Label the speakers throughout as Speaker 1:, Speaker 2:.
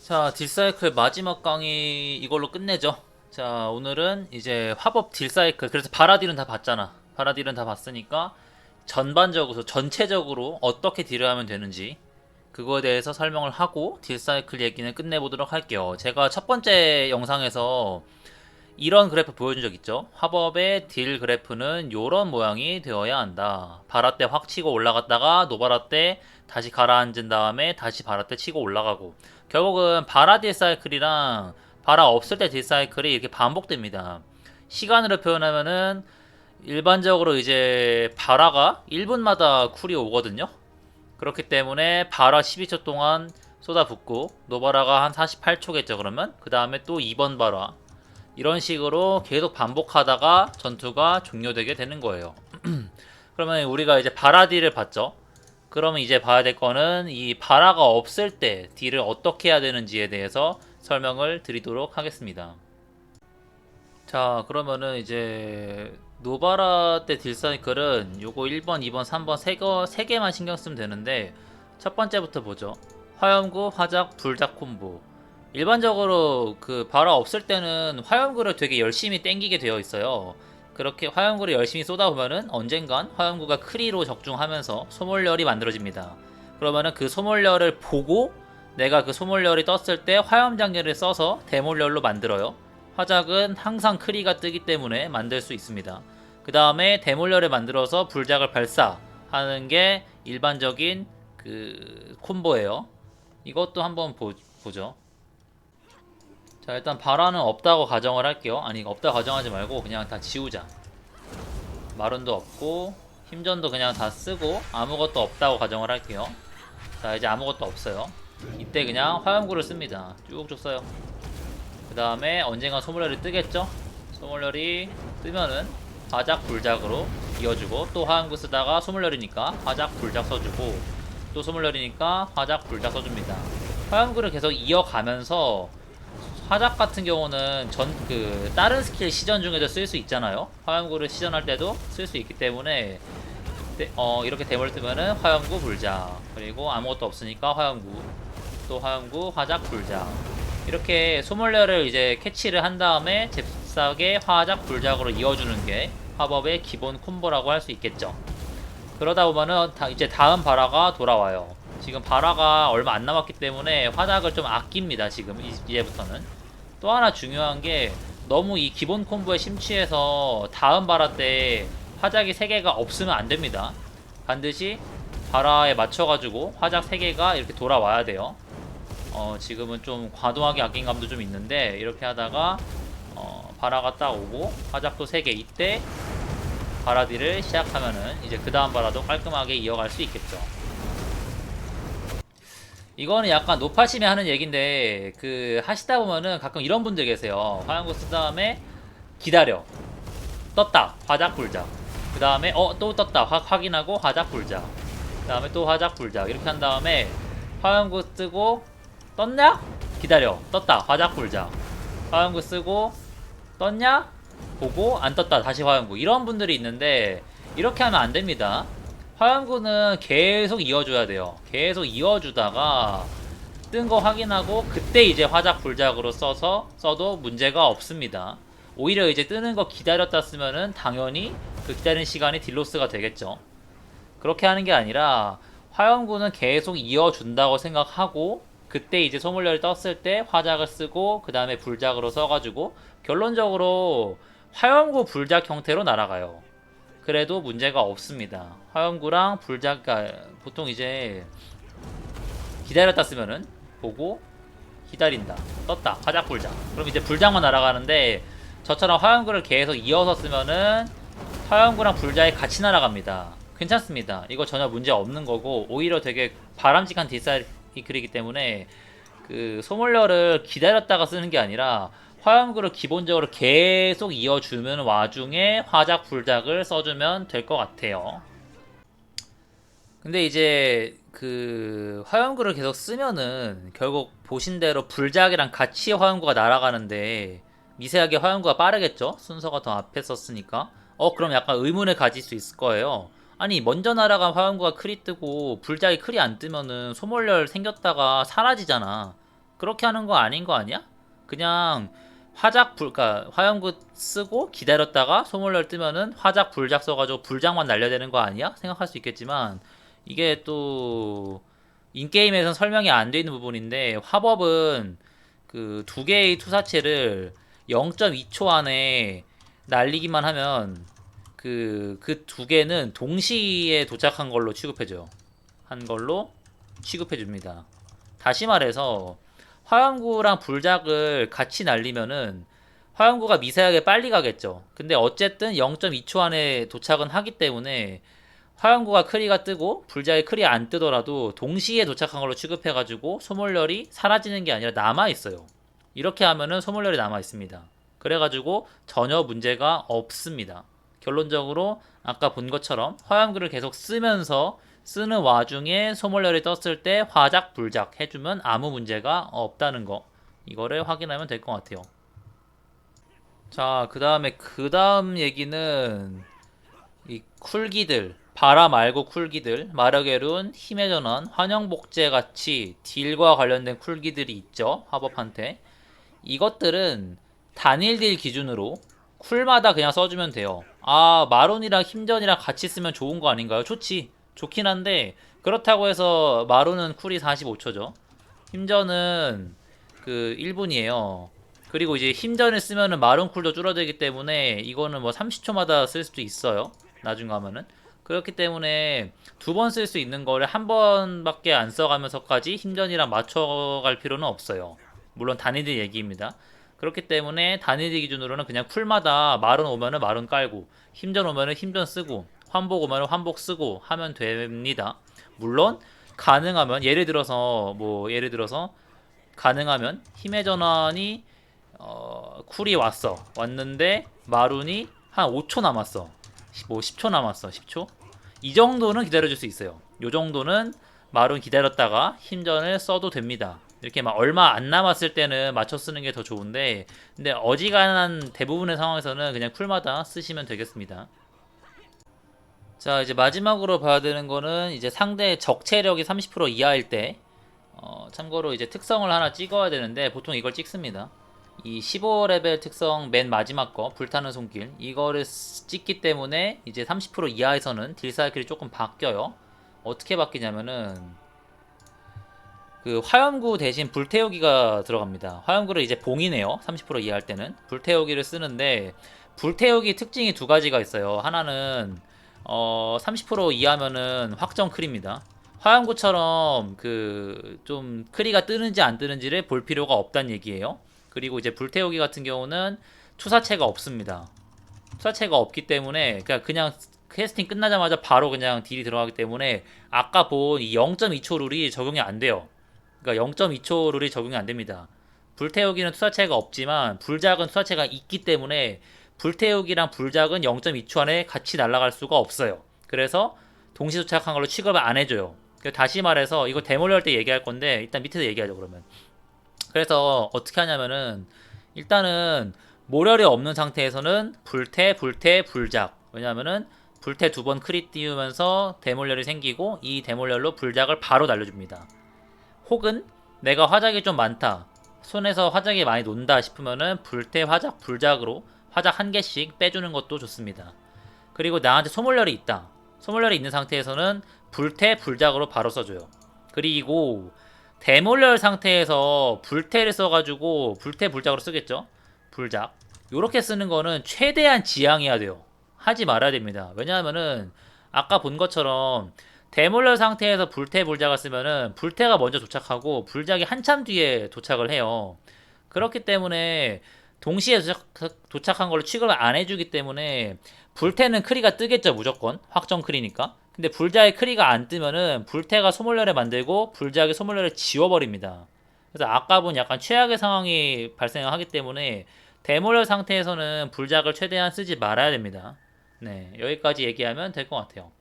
Speaker 1: 자, 딜사이클 마지막 강의 이걸로 끝내죠. 자, 오늘은 이제 화법 딜사이클, 그래서 바라딜은 다 봤잖아. 바라딜은 다 봤으니까 전반적으로, 전체적으로 어떻게 딜을 하면 되는지 그거에 대해서 설명을 하고 딜사이클 얘기는 끝내보도록 할게요. 제가 첫 번째 영상에서 이런 그래프 보여준 적 있죠. 화법의 딜 그래프는 요런 모양이 되어야 한다. 바라 때 확 치고 올라갔다가 노바라 때 다시 가라앉은 다음에 다시 바라 때 치고 올라가고, 결국은 바라 딜 사이클이랑 바라 없을 때 딜 사이클이 이렇게 반복됩니다. 시간으로 표현하면은 일반적으로 이제 바라가 1분마다 쿨이 오거든요. 그렇기 때문에 바라 12초 동안 쏟아붓고 노바라가 한 48초겠죠. 그러면 그 다음에 또 2번 바라, 이런 식으로 계속 반복하다가 전투가 종료되게 되는 거예요. 그러면 우리가 이제 바라 딜을 봤죠. 그러면 이제 봐야 될 거는 이 바라가 없을 때 딜을 어떻게 해야 되는지에 대해서 설명을 드리도록 하겠습니다. 자, 그러면은 이제 노바라 때 딜 사이클은 요거 1번, 2번, 3번 세 개만 신경 쓰면 되는데, 첫 번째부터 보죠. 화염구, 화작, 불작 콤보. 일반적으로 그 바라 없을 때는 화염구를 되게 열심히 땡기게 되어 있어요. 그렇게 화염구를 열심히 쏟아보면은 언젠간 화염구가 크리로 적중하면서 소몰열이 만들어집니다. 그러면은 그 소몰열을 보고 내가 그 소몰열이 떴을 때 화염장렬을 써서 대몰열로 만들어요. 화작은 항상 크리가 뜨기 때문에 만들 수 있습니다. 그 다음에 대몰열을 만들어서 불작을 발사하는 게 일반적인 그 콤보예요. 이것도 한번 보죠. 자, 일단 바라는 없다고 가정을 할게요. 아니, 없다고 가정하지 말고 그냥 다 지우자. 마룬도 없고 힘전도 그냥 다 쓰고 아무것도 없다고 가정을 할게요. 자, 이제 아무것도 없어요. 이때 그냥 화염구를 씁니다. 쭉쭉 써요. 그 다음에 언젠가 소물열이 뜨겠죠? 소물열이 뜨면은 화작 불작으로 이어주고, 또 화염구 쓰다가 소물열이니까 화작 불작 써주고, 또 소물열이니까 화작 불작 써줍니다. 화염구를 계속 이어가면서 화작 같은 경우는 다른 스킬 시전 중에도 쓸 수 있잖아요. 화염구를 시전할 때도 쓸 수 있기 때문에 이렇게 데모를 뜨면은 화염구 불작, 그리고 아무것도 없으니까 화염구, 또 화염구 화작 불작, 이렇게 소몰려를 이제 캐치를 한 다음에 잽싸게 화작 불작으로 이어주는 게 화법의 기본 콤보라고 할 수 있겠죠. 그러다 보면은 이제 다음 바라가 돌아와요. 지금 바라가 얼마 안 남았기 때문에 화작을 좀 아낍니다. 지금 이제부터는. 또 하나 중요한 게, 너무 이 기본 콤보에 심취해서 다음 바라 때 화작이 3개가 없으면 안 됩니다. 반드시 바라에 맞춰가지고 화작 3개가 이렇게 돌아와야 돼요. 지금은 좀 과도하게 아낀 감도 좀 있는데, 이렇게 하다가 바라가 딱 오고 화작도 3개, 이때 바라디를 시작하면은 이제 그 다음 바라도 깔끔하게 이어갈 수 있겠죠. 이거는 약간 노파심이 하는 얘긴데, 그 하시다 보면은 가끔 이런 분들 계세요. 화염구 쓴 다음에 기다려, 떴다, 화작 불작, 그 다음에 또 떴다, 확인하고 화작 불작, 그 다음에 또 화작 불작, 이렇게 한 다음에 화염구 쓰고 떴냐? 기다려, 떴다, 화작 불작, 화염구 쓰고 떴냐? 보고 안 떴다, 다시 화염구. 이런 분들이 있는데, 이렇게 하면 안 됩니다. 화염구는 계속 이어줘야 돼요. 계속 이어주다가 뜬 거 확인하고 그때 이제 화작 불작으로 써도 문제가 없습니다. 오히려 이제 뜨는 거 기다렸다 쓰면은 당연히 그 기다리는 시간이 딜로스가 되겠죠. 그렇게 하는 게 아니라 화염구는 계속 이어준다고 생각하고, 그때 이제 소물열이 떴을 때 화작을 쓰고 그 다음에 불작으로 써가지고 결론적으로 화염구 불작 형태로 날아가요. 그래도 문제가 없습니다. 화염구랑 불작, 보통 이제 기다렸다 쓰면은 보고 기다린다, 떴다, 화작 불작, 그럼 이제 불작만 날아가는데, 저처럼 화염구를 계속 이어서 쓰면은 화염구랑 불작이 같이 날아갑니다. 괜찮습니다. 이거 전혀 문제 없는 거고, 오히려 되게 바람직한 딜사이클이기 때문에 그 소몰러를 기다렸다가 쓰는 게 아니라 화염구를 기본적으로 계속 이어주는 와중에 화작 불작을 써주면 될 것 같아요. 근데 이제 그 화염구를 계속 쓰면은 결국 보신 대로 불작이랑 같이 화염구가 날아가는데, 미세하게 화염구가 빠르겠죠? 순서가 더 앞에 썼으니까. 그럼 약간 의문을 가질 수 있을 거예요. 아니, 먼저 날아간 화염구가 크리 뜨고 불작이 크리 안 뜨면은 소몰열 생겼다가 사라지잖아. 그렇게 하는 거 아닌 거 아니야? 그냥 그러니까 화염구 쓰고 기다렸다가 소몰렬 뜨면은 화작 불작 써가지고 불작만 날려야 되는 거 아니야? 생각할 수 있겠지만 이게 또 인게임에선 설명이 안 돼 있는 부분인데, 화법은 그 두 개의 투사체를 0.2초 안에 날리기만 하면 그 두 개는 동시에 도착한 걸로 취급해줘요. 한 걸로 취급해 줍니다. 다시 말해서 화염구랑 불작을 같이 날리면은 화염구가 미세하게 빨리 가겠죠. 근데 어쨌든 0.2초 안에 도착은 하기 때문에 화염구가 크리가 뜨고 불작이 크리 안 뜨더라도 동시에 도착한 걸로 취급해가지고 소몰렬이 사라지는 게 아니라 남아있어요. 이렇게 하면은 소몰렬이 남아있습니다. 그래가지고 전혀 문제가 없습니다. 결론적으로 아까 본 것처럼 화염구를 계속 쓰면서 쓰는 와중에 소몰렬이 떴을 때 화작 불작 해주면 아무 문제가 없다는 거, 이거를 확인하면 될 것 같아요. 자, 그 다음 얘기는 이 쿨기들, 바라 말고 쿨기들, 마력의 룬, 힘의 전환, 환영복제 같이 딜과 관련된 쿨기들이 있죠, 화법한테. 이것들은 단일 딜 기준으로 쿨마다 그냥 써주면 돼요. 아, 마론이랑 힘전이랑 같이 쓰면 좋은 거 아닌가요? 좋지. 좋긴 한데, 그렇다고 해서 마론은 쿨이 45초죠. 힘전은 그 1분이에요. 그리고 이제 힘전을 쓰면은 마론 쿨도 줄어들기 때문에 이거는 뭐 30초마다 쓸 수도 있어요. 나중 가면은. 그렇기 때문에 두 번 쓸 수 있는 거를 한 번밖에 안 써가면서까지 힘전이랑 맞춰갈 필요는 없어요. 물론 단위들 얘기입니다. 그렇기 때문에 단위들 기준으로는 그냥 쿨마다 마론 오면은 마론 깔고, 힘전 오면은 힘전 쓰고, 환복 오면은 환복 쓰고 하면 됩니다. 물론 가능하면 예를 들어서 가능하면 힘의 전환이 쿨이 왔는데 마룬이 한 5초 남았어. 뭐 10초 남았어. 10초? 이 정도는 기다려줄 수 있어요. 요 정도는 마룬 기다렸다가 힘전을 써도 됩니다. 이렇게 막 얼마 안 남았을 때는 맞춰 쓰는 게 더 좋은데, 근데 어지간한 대부분의 상황에서는 그냥 쿨마다 쓰시면 되겠습니다. 자, 이제 마지막으로 봐야 되는 거는 이제 상대의 적체력이 30% 이하일 때, 참고로 이제 특성을 하나 찍어야 되는데 보통 이걸 찍습니다. 이 15레벨 특성 맨 마지막 거, 불타는 손길, 이거를 찍기 때문에 이제 30% 이하에서는 딜 사이클이 조금 바뀌어요. 어떻게 바뀌냐면은 그 화염구 대신 불태우기가 들어갑니다. 화염구를 이제 봉이네요. 30% 이하 할 때는 불태우기를 쓰는데, 불태우기 특징이 두 가지가 있어요. 하나는 30% 이하면은 확정 크리입니다. 화염구처럼 그 좀 크리가 뜨는지 안 뜨는지를 볼 필요가 없다는 얘기예요. 그리고 이제 불태우기 같은 경우는 투사체가 없습니다. 투사체가 없기 때문에 그냥 캐스팅 끝나자마자 바로 그냥 딜이 들어가기 때문에 아까 본 이 0.2초 룰이 적용이 안 돼요. 그러니까 0.2초 룰이 적용이 안 됩니다. 불태우기는 투사체가 없지만 불작은 투사체가 있기 때문에 불태우기랑 불작은 0.2초 안에 같이 날아갈 수가 없어요. 그래서 동시 도착한 걸로 취급을 안 해줘요. 다시 말해서 이거 데몰리 할 때 얘기할 건데 일단 밑에서 얘기하죠 그러면. 그래서 어떻게 하냐면은 일단은 모럴이 없는 상태에서는 불작. 왜냐면은 불태 두 번 크릿 띄우면서 데몰렬이 생기고 이 데몰렬로 불작을 바로 날려줍니다. 혹은 내가 화작이 좀 많다, 손에서 화작이 많이 논다 싶으면은 불태 화작 불작으로 화작 한 개씩 빼주는 것도 좋습니다. 그리고 나한테 소몰렬이 있다, 소몰렬이 있는 상태에서는 불태 불작으로 바로 써줘요. 그리고 데몰렬 상태에서 불태를 써가지고 불태 불작으로 쓰겠죠. 불작 요렇게 쓰는 거는 최대한 지양해야 돼요. 하지 말아야 됩니다. 왜냐하면은 아까 본 것처럼 데몰렬 상태에서 불태 불작을 쓰면은 불태가 먼저 도착하고 불작이 한참 뒤에 도착을 해요. 그렇기 때문에 동시에 도착한 걸로 취급을 안 해주기 때문에 불태는 크리가 뜨겠죠. 무조건 확정 크리니까. 근데 불작의 크리가 안 뜨면은 불태가 소몰렬을 만들고 불작이 소몰렬을 지워버립니다. 그래서 아까 본 약간 최악의 상황이 발생하기 때문에 데몰렬 상태에서는 불작을 최대한 쓰지 말아야 됩니다. 네, 여기까지 얘기하면 될 것 같아요.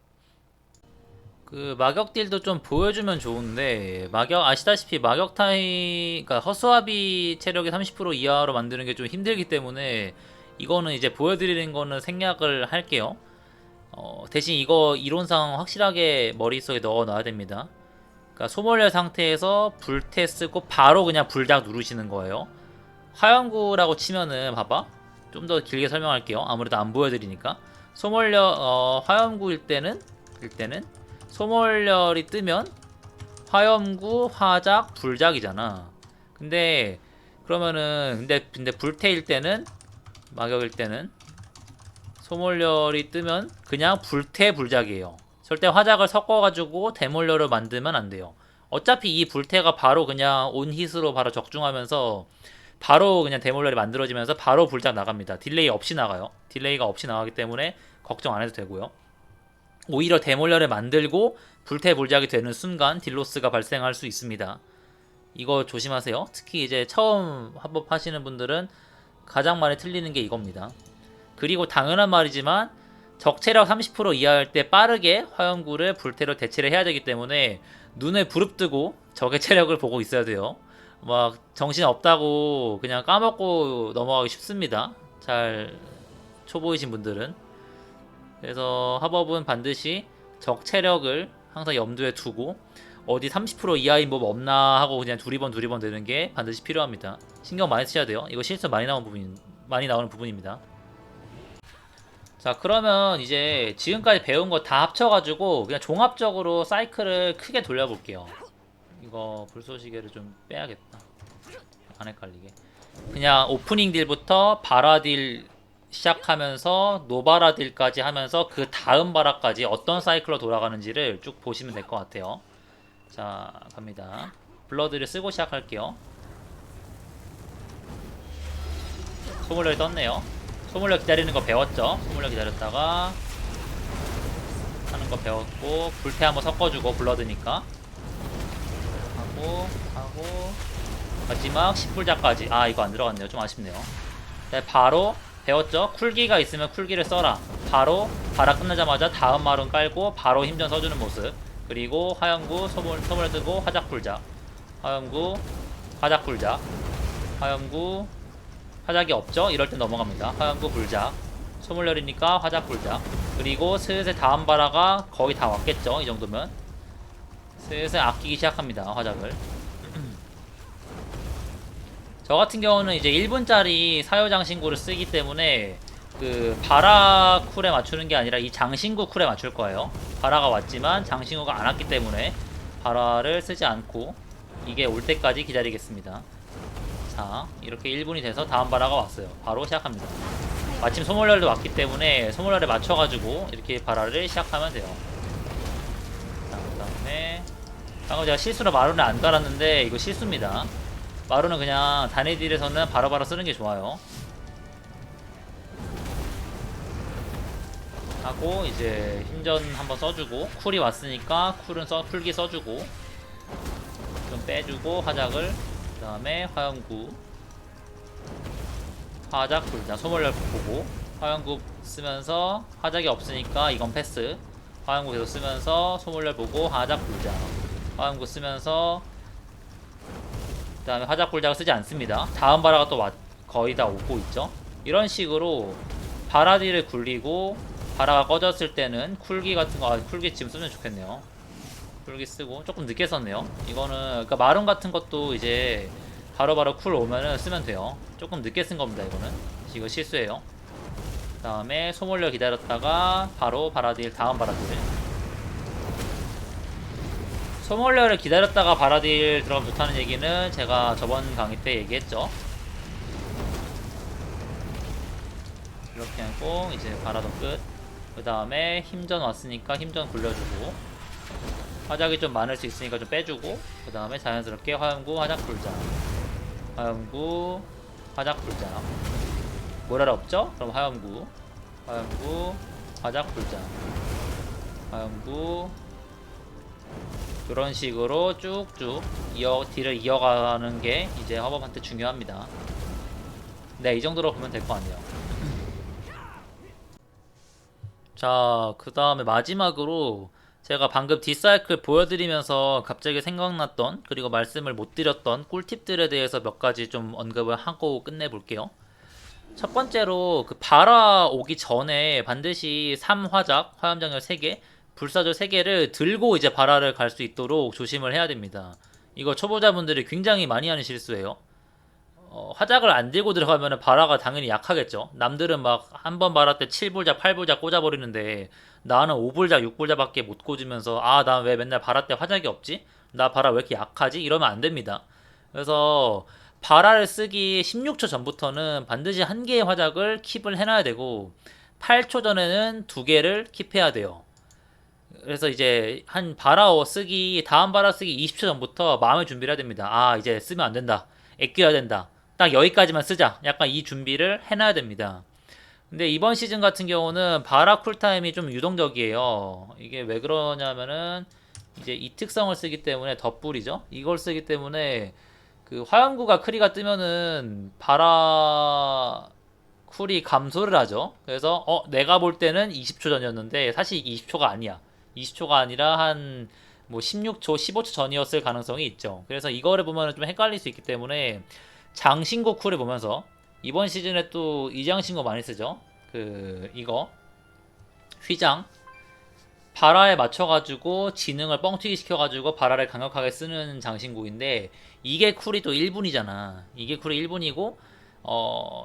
Speaker 1: 그 마격 딜도 좀 보여주면 좋은데, 아시다시피 마격 타이, 그러니까 허수아비 체력이 30% 이하로 만드는 게 좀 힘들기 때문에 이거는 이제 보여드리는 거는 생략을 할게요. 대신 이거 이론상 확실하게 머릿속에 넣어 놔야 됩니다. 그러니까 소몰려 상태에서 불태 쓰고 바로 그냥 불작 누르시는 거예요. 화염구라고 치면은 봐봐. 좀 더 길게 설명할게요. 아무래도 안 보여드리니까. 소몰려 화염구일 때는 소몰렬이 뜨면 화염구, 화작, 불작이잖아. 근데 그러면은 근데 불태일 때는 마격일 때는 소몰렬이 뜨면 그냥 불태 불작이에요. 절대 화작을 섞어가지고 대몰렬을 만들면 안 돼요. 어차피 이 불태가 바로 그냥 온힛으로 바로 적중하면서 바로 그냥 대몰렬이 만들어지면서 바로 불작 나갑니다. 딜레이 없이 나가요. 딜레이가 없이 나가기 때문에 걱정 안 해도 되고요. 오히려 대몰렬을 만들고 불태 불작이 되는 순간 딜로스가 발생할 수 있습니다. 이거 조심하세요. 특히 이제 처음 합법 하시는 분들은 가장 많이 틀리는 게 이겁니다. 그리고 당연한 말이지만 적체력 30% 이하일 때 빠르게 화염구를 불태로 대체를 해야 되기 때문에 눈을 부릅뜨고 적의 체력을 보고 있어야 돼요. 막 정신 없다고 그냥 까먹고 넘어가기 쉽습니다. 잘 초보이신 분들은. 그래서 합업은 반드시 적 체력을 항상 염두에 두고 어디 30% 이하인 법 없나 하고 그냥 두리번 되는 게 반드시 필요합니다. 신경 많이 쓰셔야 돼요. 이거 실수 많이 나오는 부분입니다. 자, 그러면 이제 지금까지 배운 거 다 합쳐가지고 그냥 종합적으로 사이클을 크게 돌려볼게요. 이거 불쏘시개를 좀 빼야겠다. 안 헷갈리게. 그냥 오프닝 딜부터 바라딜 시작하면서 노바라딜까지 하면서 그 다음 바라까지 어떤 사이클로 돌아가는지를 쭉 보시면 될 것 같아요. 자, 갑니다. 블러드를 쓰고 시작할게요. 소물력이 떴네요. 소물력 기다리는 거 배웠죠? 소물력 기다렸다가 하는 거 배웠고 불태 한번 섞어주고 블러드니까 하고 마지막 10불자까지. 아, 이거 안 들어갔네요. 좀 아쉽네요. 네, 바로 배웠죠? 쿨기가 있으면 쿨기를 써라. 바로 바라 끝나자마자 다음 말은 깔고 바로 힘전 써주는 모습. 그리고 화염구 소물 뜨고 화작불작, 화염구 화작불작, 화염구 화작이 없죠? 이럴 땐 넘어갑니다. 화염구 불작, 소물열이니까 화작불작. 그리고 슬슬 다음 바라가 거의 다 왔겠죠? 이 정도면 슬슬 아끼기 시작합니다. 화작을. 저 같은 경우는 이제 1분짜리 사요장신구를 쓰기 때문에 그 바라 쿨에 맞추는 게 아니라 이 장신구 쿨에 맞출 거예요. 바라가 왔지만 장신구가 안 왔기 때문에 바라를 쓰지 않고 이게 올 때까지 기다리겠습니다. 자, 이렇게 1분이 돼서 다음 바라가 왔어요. 바로 시작합니다. 마침 소몰렬도 왔기 때문에 소몰렬에 맞춰가지고 이렇게 바라를 시작하면 돼요. 자, 그 다음에 방금 제가 실수로 마루를 안 달았는데 이거 실수입니다. 마루는 그냥 단일딜에서는 바로바로 쓰는 게 좋아요. 하고 이제 힘전 한번 써주고 쿨이 왔으니까 쿨기 써주고 좀 빼주고 화작을, 그 다음에 화염구 화작 불자 소몰렬 보고 화염구 쓰면서 화작이 없으니까 이건 패스. 화염구 계속 쓰면서 소몰렬 보고 화작 불자 화염구 쓰면서 그 다음에 화작 불작을 쓰지 않습니다. 다음 바라가 또 거의 다 오고 있죠. 이런 식으로 바라디를 굴리고 바라가 꺼졌을 때는 쿨기 같은 거, 쿨기 지금 쓰면 좋겠네요. 쿨기 쓰고 조금 늦게 썼네요. 이거는 그러니까 마룬 같은 것도 이제 바로바로 쿨 오면은 쓰면 돼요. 조금 늦게 쓴 겁니다. 이거는 이거 실수예요. 그 다음에 소몰려 기다렸다가 바로 바라딜, 다음 바라딜. 소몰려를 기다렸다가 바라딜 들어가면 좋다는 얘기는 제가 저번 강의 때 얘기했죠. 이렇게 하고 이제 바라도 끝. 그 다음에 힘전 왔으니까 힘전 굴려주고 화작이 좀 많을 수 있으니까 좀 빼주고 그 다음에 자연스럽게 화염구 화작불작, 화염구 화작불작. 모랄 없죠? 그럼 화염구 화작불작, 화염구. 그런 식으로 쭉쭉 딜을 이어가는 게 이제 허법한테 중요합니다. 네, 이 정도로 보면 될 것 같네요. 자, 그 다음에 마지막으로 제가 방금 뒷사이클 보여드리면서 갑자기 생각났던, 그리고 말씀을 못 드렸던 꿀팁들에 대해서 몇 가지 좀 언급을 하고 끝내볼게요. 첫 번째로 그 바라 오기 전에 반드시 3화작, 화염장열 3개, 불사조 3개를 들고 이제 바라를 갈 수 있도록 조심을 해야 됩니다. 이거 초보자분들이 굉장히 많이 하는 실수예요. 화작을 안 들고 들어가면 바라가 당연히 약하겠죠. 남들은 막 한 번 바라 때 7불작, 8불작 꽂아버리는데 나는 5불작, 6불작밖에 못 꽂으면서 아, 나 왜 맨날 바라 때 화작이 없지? 나 바라 왜 이렇게 약하지? 이러면 안 됩니다. 그래서 바라를 쓰기 16초 전부터는 반드시 한 개의 화작을 킵을 해놔야 되고 8초 전에는 2개를 킵해야 돼요. 그래서 이제 한 바라어 쓰기 다음 바라 쓰기 20초 전부터 마음의 준비를 해야 됩니다. 아, 이제 쓰면 안 된다. 아껴야 된다. 딱 여기까지만 쓰자. 약간 이 준비를 해놔야 됩니다. 근데 이번 시즌 같은 경우는 바라 쿨타임이 좀 유동적이에요. 이게 왜 그러냐면은 이제 이 특성을 쓰기 때문에 덧불이죠. 이걸 쓰기 때문에 그 화염구가 크리가 뜨면은 바라 쿨이 감소를 하죠. 그래서 내가 볼 때는 20초 전이었는데 사실 20초가 아니야. 20초가 아니라 한 뭐 16초, 15초 전이었을 가능성이 있죠. 그래서 이거를 보면 좀 헷갈릴 수 있기 때문에 장신구 쿨을 보면서 이번 시즌에 또 이 장신구 많이 쓰죠. 그 이거 휘장 발화에 맞춰가지고 지능을 뻥튀기 시켜가지고 발화를 강력하게 쓰는 장신구인데 이게 쿨이 또 1분이잖아. 이게 쿨이 1분이고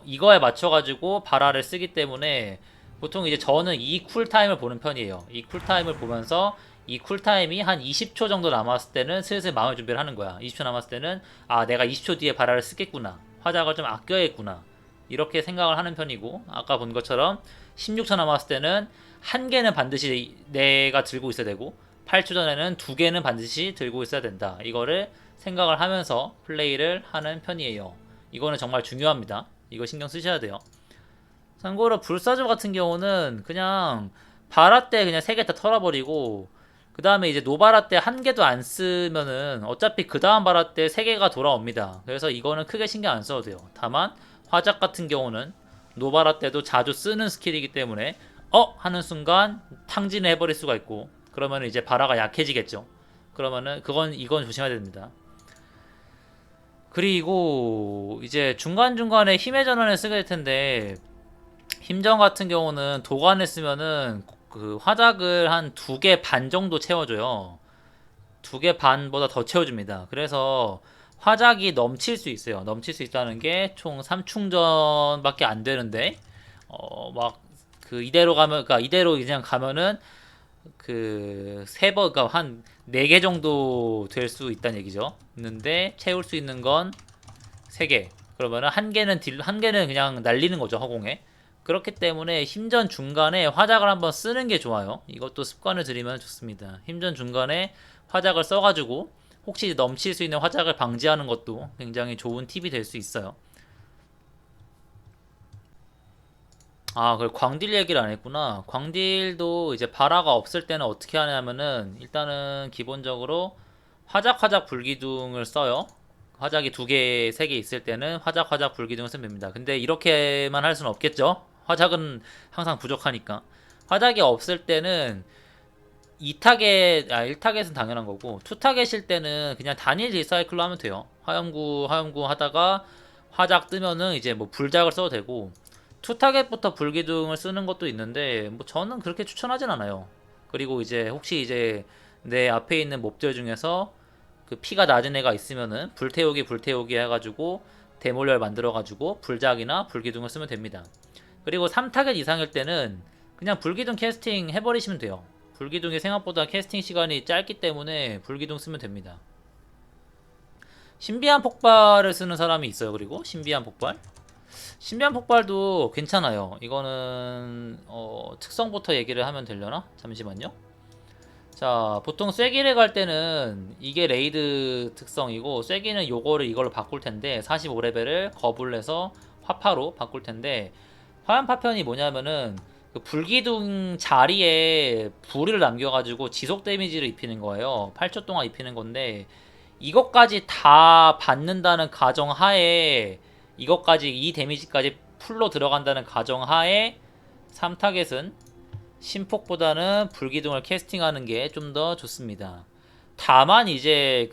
Speaker 1: 이거에 맞춰가지고 발화를 쓰기 때문에 보통 이제 저는 이 쿨타임을 보는 편이에요. 이 쿨타임을 보면서 이 쿨타임이 한 20초 정도 남았을 때는 슬슬 마음의 준비를 하는 거야. 20초 남았을 때는 아, 내가 20초 뒤에 발화를 쓰겠구나. 화작을 좀 아껴야겠구나. 이렇게 생각을 하는 편이고 아까 본 것처럼 16초 남았을 때는 한 개는 반드시 내가 들고 있어야 되고 8초 전에는 2개는 반드시 들고 있어야 된다. 이거를 생각을 하면서 플레이를 하는 편이에요. 이거는 정말 중요합니다. 이거 신경 쓰셔야 돼요. 참고로 불사조 같은 경우는 그냥 바라 때 그냥 3개 다 털어버리고 그 다음에 이제 노바라 때 한 개도 안 쓰면은 어차피 그 다음 바라 때 3개가 돌아옵니다. 그래서 이거는 크게 신경 안 써도 돼요. 다만 화작 같은 경우는 노바라 때도 자주 쓰는 스킬이기 때문에 하는 순간 탕진을 해버릴 수가 있고 그러면 이제 바라가 약해지겠죠. 그러면은 이건 조심해야 됩니다. 그리고 이제 중간중간에 힘의 전환을 쓰게 될 텐데 힘전 같은 경우는 도관에 쓰면은 그 화작을 한 2개 반 정도 채워줘요. 2개 반보다 더 채워줍니다. 그래서 화작이 넘칠 수 있어요. 넘칠 수 있다는 게 총 3충전밖에 안 되는데 막 그 이대로 가면 그러니까 이대로 그냥 가면은 그 세 번 그러니까 한 4개 정도 될 수 있다는 얘기죠. 있는데 채울 수 있는 건 3개. 그러면은 한 개는 그냥 날리는 거죠, 허공에. 그렇기 때문에 힘전 중간에 화작을 한번 쓰는 게 좋아요. 이것도 습관을 들이면 좋습니다. 힘전 중간에 화작을 써가지고 혹시 넘칠 수 있는 화작을 방지하는 것도 굉장히 좋은 팁이 될 수 있어요. 아, 그리고 광딜 얘기를 안 했구나. 광딜도 이제 바라가 없을 때는 어떻게 하냐면은 일단은 기본적으로 화작 불기둥을 써요. 화작이 2개, 3개 있을 때는 화작 불기둥을 쓰면 됩니다. 근데 이렇게만 할 수는 없겠죠? 화작은 항상 부족하니까. 화작이 없을 때는 1타겟은 당연한 거고 2타겟일 때는 그냥 단일 리사이클로 하면 돼요. 화염구 하다가 화작 뜨면은 이제 뭐 불작을 써도 되고 투타겟부터 불기둥을 쓰는 것도 있는데 뭐 저는 그렇게 추천하진 않아요. 그리고 이제 혹시 이제 내 앞에 있는 몹들 중에서 그 피가 낮은 애가 있으면은 불태우기 해가지고 대몰렬 만들어가지고 불작이나 불기둥을 쓰면 됩니다. 그리고 3타겟 이상일 때는 그냥 불기둥 캐스팅 해버리시면 돼요. 불기둥이 생각보다 캐스팅 시간이 짧기 때문에 불기둥 쓰면 됩니다. 신비한 폭발을 쓰는 사람이 있어요. 그리고 신비한 폭발도 괜찮아요. 이거는 특성부터 얘기를 하면 되려나? 잠시만요. 자, 보통 쐐기를 갈 때는 이게 레이드 특성이고 쐐기는 이걸로 바꿀 텐데 45레벨을 거부를 해서 화파로 바꿀 텐데 화염 파편이 뭐냐면은 그 불기둥 자리에 불을 남겨가지고 지속 데미지를 입히는 거예요. 8초 동안 입히는 건데 이것까지 다 받는다는 가정하에 이것까지 이 데미지까지 풀로 들어간다는 가정하에 3타겟은 신폭보다는 불기둥을 캐스팅하는 게 좀 더 좋습니다. 다만 이제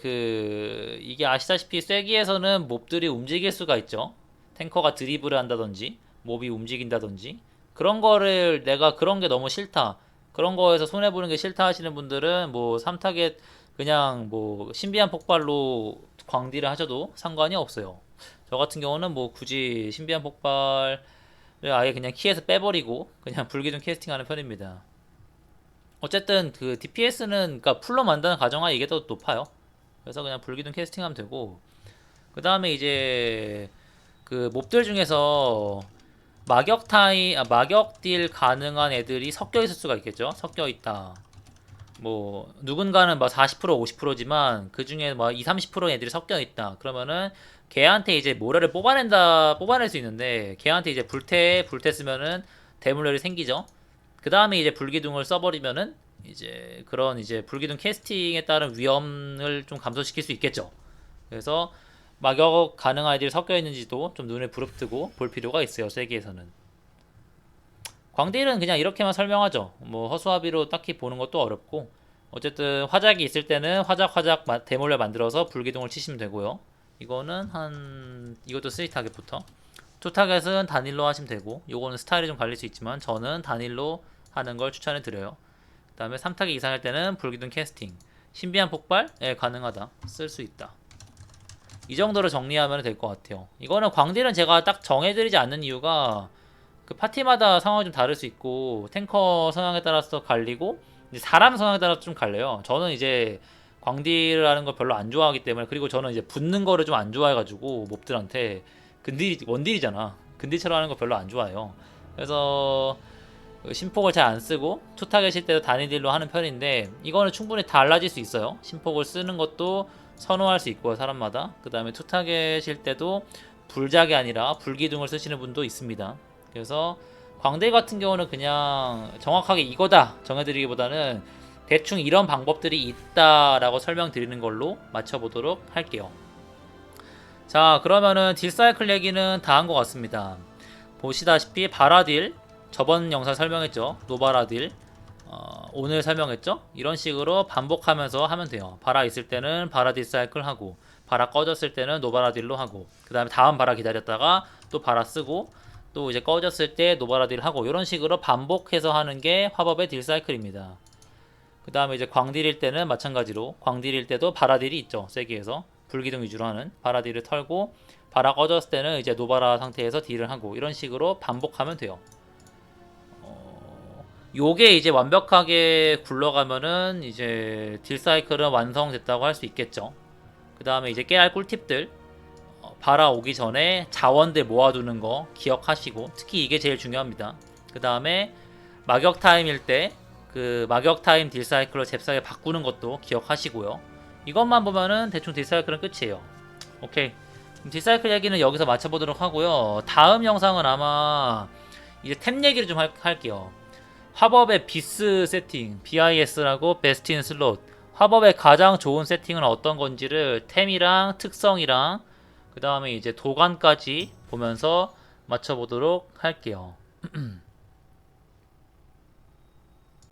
Speaker 1: 이게 아시다시피 쐐기에서는 몹들이 움직일 수가 있죠. 탱커가 드리블을 한다든지 몹이 움직인다든지 그런 거를 내가 그런 게 너무 싫다. 그런 거에서 손해보는 게 싫다 하시는 분들은 뭐 3타겟 그냥 뭐 신비한 폭발로 광딜을 하셔도 상관이 없어요. 저 같은 경우는 뭐 굳이 신비한 폭발을 아예 그냥 키에서 빼버리고 그냥 불기둥 캐스팅하는 편입니다. 어쨌든 그 DPS는 그러니까 풀로 만드는 가정하에 이게 더 높아요. 그래서 그냥 불기둥 캐스팅하면 되고 그 다음에 이제 그 몹들 중에서 마격 딜 가능한 애들이 섞여 있을 수가 있겠죠. 섞여 있다. 뭐 누군가는 막 40% 50%지만 그 중에 막 2, 30% 애들이 섞여 있다. 그러면은 걔한테 이제 모래를 뽑아낼 수 있는데 걔한테 이제 불태 쓰면은 대물열이 생기죠. 그 다음에 이제 불기둥을 써버리면은 이제 그런 이제 불기둥 캐스팅에 따른 위험을 좀 감소시킬 수 있겠죠. 그래서 마격 가능 아이들이 섞여 있는지도 좀 눈에 부릅뜨고 볼 필요가 있어요. 세계에서는. 광딜은 그냥 이렇게만 설명하죠. 뭐 허수아비로 딱히 보는 것도 어렵고 어쨌든 화작이 있을 때는 화작 대물려 만들어서 불기둥을 치시면 되고요. 이거는 이것도 3타겟부터 2타겟은 단일로 하시면 되고 요거는 스타일이 좀 갈릴 수 있지만 저는 단일로 하는 걸 추천해 드려요. 그 다음에 3타겟 이상일 때는 불기둥 캐스팅 신비한 폭발에 가능하다 쓸 수 있다. 이 정도로 정리하면 될 것 같아요. 이거는 광딜은 제가 딱 정해드리지 않는 이유가 그 파티마다 상황이 좀 다를 수 있고 탱커 성향에 따라서 갈리고 이제 사람 성향에 따라서 좀 갈려요. 저는 이제 광딜을 하는 걸 별로 안 좋아하기 때문에 그리고 저는 이제 붙는 거를 좀 안 좋아해가지고 몹들한테 원딜이잖아. 근딜처럼 하는 거 별로 안 좋아해요. 그래서 심폭을 잘 안 쓰고 투타겟일 때도 단일딜로 하는 편인데 이거는 충분히 달라질 수 있어요. 심폭을 쓰는 것도 선호할 수 있고요, 사람마다. 그 다음에 투타겟일 때도 불작이 아니라 불기둥을 쓰시는 분도 있습니다. 그래서 광대 같은 경우는 그냥 정확하게 이거다 정해드리기보다는 대충 이런 방법들이 있다라고 설명드리는 걸로 맞춰보도록 할게요. 자, 그러면은 딜사이클 얘기는 다 한 것 같습니다. 보시다시피 바라딜 저번 영상 설명했죠. 노바라딜 오늘 설명했죠. 이런 식으로 반복하면서 하면 돼요. 바라 있을 때는 바라딜 사이클 하고 바라 꺼졌을 때는 노바라딜로 하고 그 다음에 다음 바라 기다렸다가 또 바라 쓰고 또 이제 꺼졌을 때 노바라딜 하고 이런 식으로 반복해서 하는 게 화법의 딜 사이클입니다. 그 다음에 이제 광딜일 때는 마찬가지로 광딜일 때도 바라딜이 있죠. 세기에서 불기둥 위주로 하는 바라딜을 털고 바라 꺼졌을 때는 이제 노바라 상태에서 딜을 하고 이런 식으로 반복하면 돼요. 요게 이제 완벽하게 굴러가면은 이제 딜 사이클은 완성됐다고 할 수 있겠죠. 그 다음에 이제 깨알 꿀팁들 바라 오기 전에 자원들 모아두는 거 기억하시고 특히 이게 제일 중요합니다. 그 다음에 마격 타임일 때 그 마격 타임 딜 사이클로 잽싸게 바꾸는 것도 기억하시고요. 이것만 보면은 대충 딜 사이클은 끝이에요. 오케이. 그럼 딜 사이클 얘기는 여기서 마쳐보도록 하고요. 다음 영상은 아마 이제 템 얘기를 좀 할게요. 화법의 비스 세팅, BIS라고 베스트 인 슬롯. 화법의 가장 좋은 세팅은 어떤 건지를 템이랑 특성이랑 그 다음에 이제 도관까지 보면서 맞춰보도록 할게요.